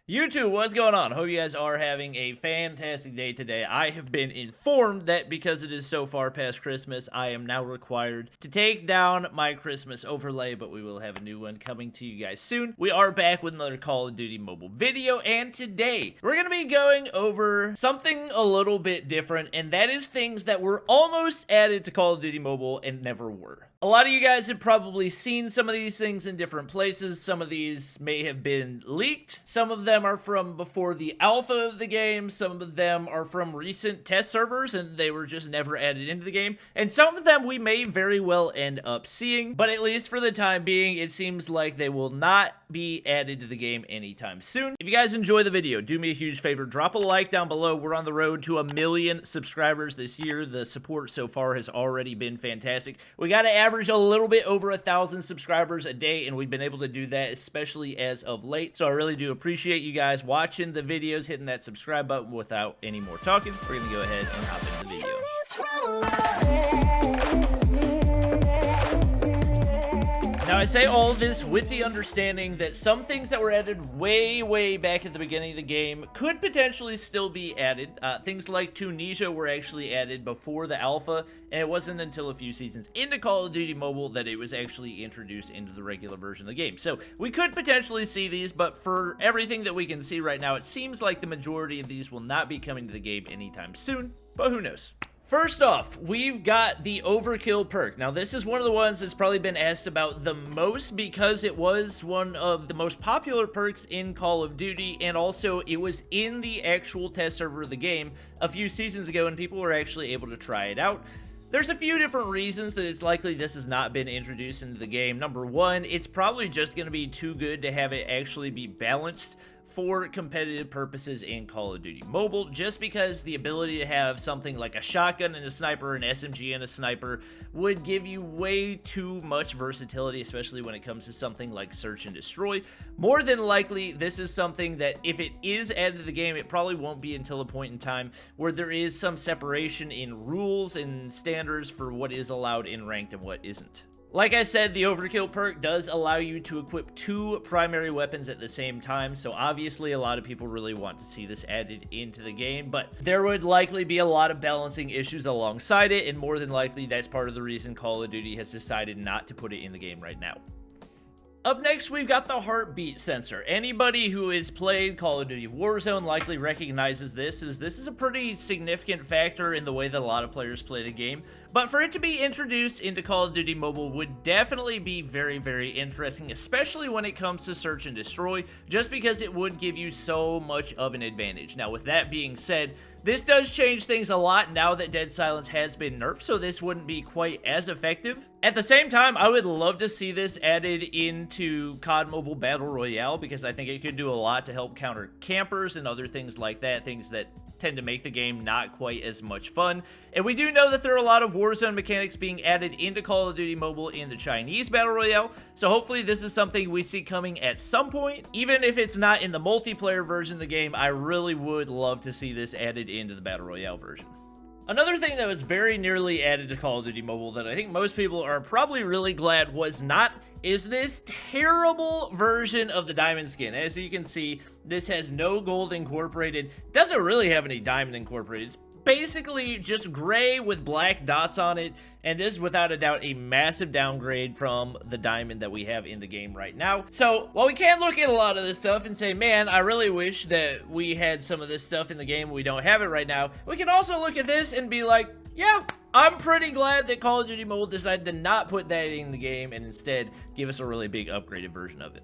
YouTube, what's going on? Hope you guys are having a fantastic day today. I have been informed that because it is so far past Christmas, I am now required to take down my Christmas overlay, but we will have a new one coming to you guys soon. We are back with another Call of Duty Mobile video, and today we're going to be going over something a little bit different, and that is things that were almost added to Call of Duty Mobile and never were. A lot of you guys have probably seen some of these things in different places. Some of these may have been leaked. Some of them are from before the alpha of the game. Some of them are from recent test servers and they were just never added into the game. And some of them we may very well end up seeing, but at least for the time being, it seems like they will not be added to the game anytime soon. If you guys enjoy the video, do me a huge favor, drop a like down below. We're on the road to 1 million subscribers this year. The support so far has already been fantastic. We got to average a little bit over 1,000 subscribers a day, and we've been able to do that, especially as of late. So I really do appreciate you guys watching the videos, hitting that subscribe button. Without any more talking, we're gonna go ahead and hop into the video. Now, I say all of this with the understanding that some things that were added way back at the beginning of the game could potentially still be added. Things like Tunisia were actually added before the alpha, and it wasn't until a few seasons into Call of Duty Mobile that it was actually introduced into the regular version of the game. So we could potentially see these, but for everything that we can see right now, it seems like the majority of these will not be coming to the game anytime soon, but who knows? First off, we've got the Overkill perk. Now, this is one of the ones that's probably been asked about the most because it was one of the most popular perks in Call of Duty, and also it was in the actual test server of the game a few seasons ago, and people were actually able to try it out. There's a few different reasons that it's likely this has not been introduced into the game. Number one, it's probably just going to be too good to have it actually be balanced for competitive purposes in Call of Duty Mobile, just because the ability to have something like a shotgun and a sniper, an SMG and a sniper, would give you way too much versatility, especially when it comes to something like Search and Destroy. More than likely, this is something that if it is added to the game, it probably won't be until a point in time where there is some separation in rules and standards for what is allowed in ranked and what isn't. Like I said, the Overkill perk does allow you to equip 2 primary weapons at the same time, so obviously a lot of people really want to see this added into the game, but there would likely be a lot of balancing issues alongside it, and more than likely that's part of the reason Call of Duty has decided not to put it in the game right now. Up next, we've got the heartbeat sensor. Anybody who has played Call of Duty Warzone likely recognizes this, as this is a pretty significant factor in the way that a lot of players play the game. But for it to be introduced into Call of Duty Mobile would definitely be very interesting, especially when it comes to Search and Destroy, just because it would give you so much of an advantage. Now, with that being said, this does change things a lot now that Dead Silence has been nerfed, so this wouldn't be quite as effective. At the same time, I would love to see this added into COD Mobile Battle Royale, because I think it could do a lot to help counter campers and other things like that, things that tend to make the game not quite as much fun. And we do know that there are a lot of Warzone mechanics being added into Call of Duty Mobile in the Chinese Battle Royale, so hopefully this is something we see coming at some point. Even if it's not in the multiplayer version of the game, I really would love to see this added into the Battle Royale version. Another thing that was very nearly added to Call of Duty Mobile that I think most people are probably really glad was not is this terrible version of the diamond skin. As you can see, this has no gold incorporated, doesn't really have any diamond incorporated. It's basically just gray with black dots on it, and this is without a doubt a massive downgrade from the diamond that we have in the game right now. So while we can look at a lot of this stuff and say, man, I really wish that we had some of this stuff in the game, we don't have it right now, we can also look at this and be like, yeah, I'm pretty glad that Call of Duty Mobile decided to not put that in the game and instead give us a really big upgraded version of it.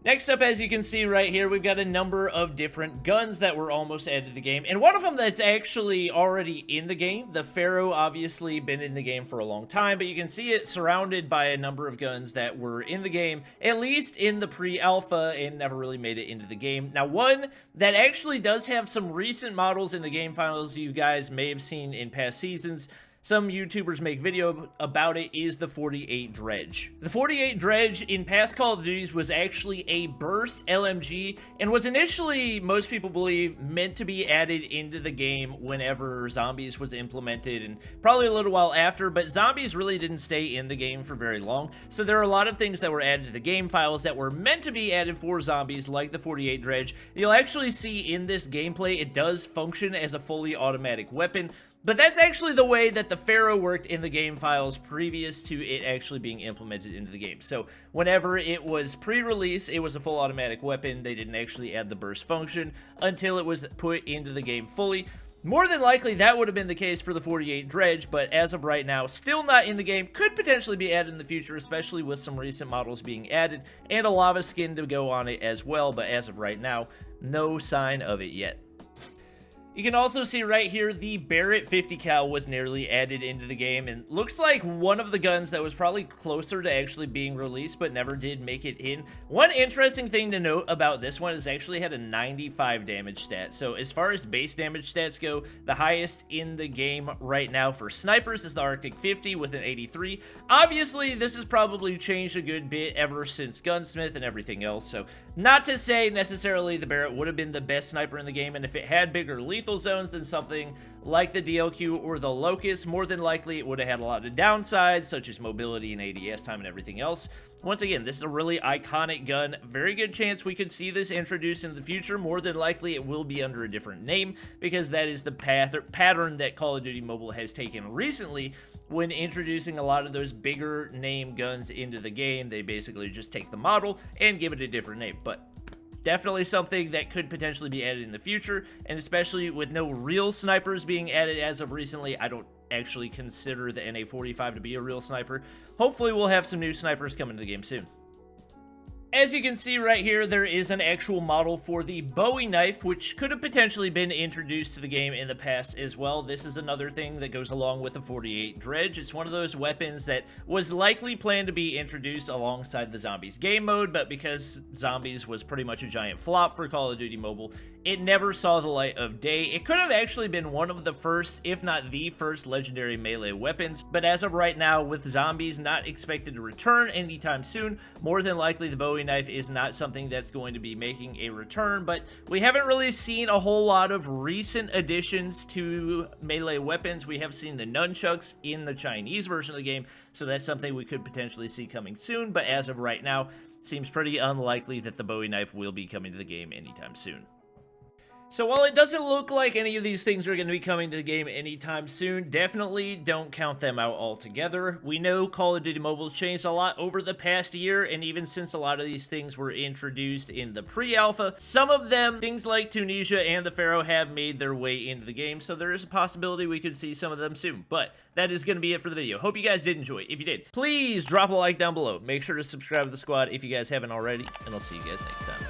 Next up, as you can see right here, we've got a number of different guns that were almost added to the game, and one of them that's actually already in the game. The Pharaoh, obviously been in the game for a long time, but you can see it surrounded by a number of guns that were in the game, at least in the pre-alpha, and never really made it into the game. Now, one that actually does have some recent models in the game finals you guys may have seen in past seasons, some YouTubers make video about it, is the 48 Dredge. The 48 Dredge in past Call of Duties was actually a burst LMG and was initially, most people believe, meant to be added into the game whenever Zombies was implemented, and probably a little while after, but Zombies really didn't stay in the game for very long, so there are a lot of things that were added to the game files that were meant to be added for Zombies, like the 48 Dredge. You'll actually see in this gameplay it does function as a fully automatic weapon, but that's actually the way that the Pharaoh worked in the game files previous to it actually being implemented into the game. So whenever it was pre-release, it was a full automatic weapon. They didn't actually add the burst function until it was put into the game fully. More than likely, that would have been the case for the 48 Dredge, but as of right now, still not in the game. Could potentially be added in the future, especially with some recent models being added, and a lava skin to go on it as well, but as of right now, no sign of it yet. You can also see right here, the Barrett 50 cal was nearly added into the game, and looks like one of the guns that was probably closer to actually being released, but never did make it in. One interesting thing to note about this one is actually had a 95 damage stat. So as far as base damage stats go, the highest in the game right now for snipers is the Arctic 50 with an 83. Obviously, this has probably changed a good bit ever since Gunsmith and everything else, so not to say necessarily the Barrett would have been the best sniper in the game, and if it had bigger lethal zones than something like the DLQ or the Locust, more than likely it would have had a lot of downsides, such as mobility and ADS time and everything else. Once again, this is a really iconic gun. Very good chance we could see this introduced in the future. More than likely it will be under a different name, because that is the pattern that Call of Duty Mobile has taken recently when introducing a lot of those bigger name guns into the game. They basically just take the model and give it a different name, but definitely something that could potentially be added in the future, and especially with no real snipers being added as of recently, I don't actually consider the NA45 to be a real sniper. Hopefully we'll have some new snipers coming to the game soon. As you can see right here, there is an actual model for the Bowie Knife, which could have potentially been introduced to the game in the past as well. This is another thing that goes along with the 48 Dredge. It's one of those weapons that was likely planned to be introduced alongside the Zombies game mode, but because Zombies was pretty much a giant flop for Call of Duty Mobile, it never saw the light of day. It could have actually been one of the first, if not the first, legendary melee weapons, but as of right now, with Zombies not expected to return anytime soon, more than likely the Bowie Knife is not something that's going to be making a return. But we haven't really seen a whole lot of recent additions to melee weapons. We have seen the nunchucks in the Chinese version of the game, so that's something we could potentially see coming soon, but as of right now, seems pretty unlikely that the Bowie Knife will be coming to the game anytime soon. So while it doesn't look like any of these things are going to be coming to the game anytime soon, definitely don't count them out altogether. We know Call of Duty Mobile has changed a lot over the past year, and even since a lot of these things were introduced in the pre-alpha, some of them, things like Tunisia and the Pharaoh, have made their way into the game, so there is a possibility we could see some of them soon. But that is going to be it for the video. Hope you guys did enjoy it. If you did, please drop a like down below. Make sure to subscribe to the squad if you guys haven't already, and I'll see you guys next time.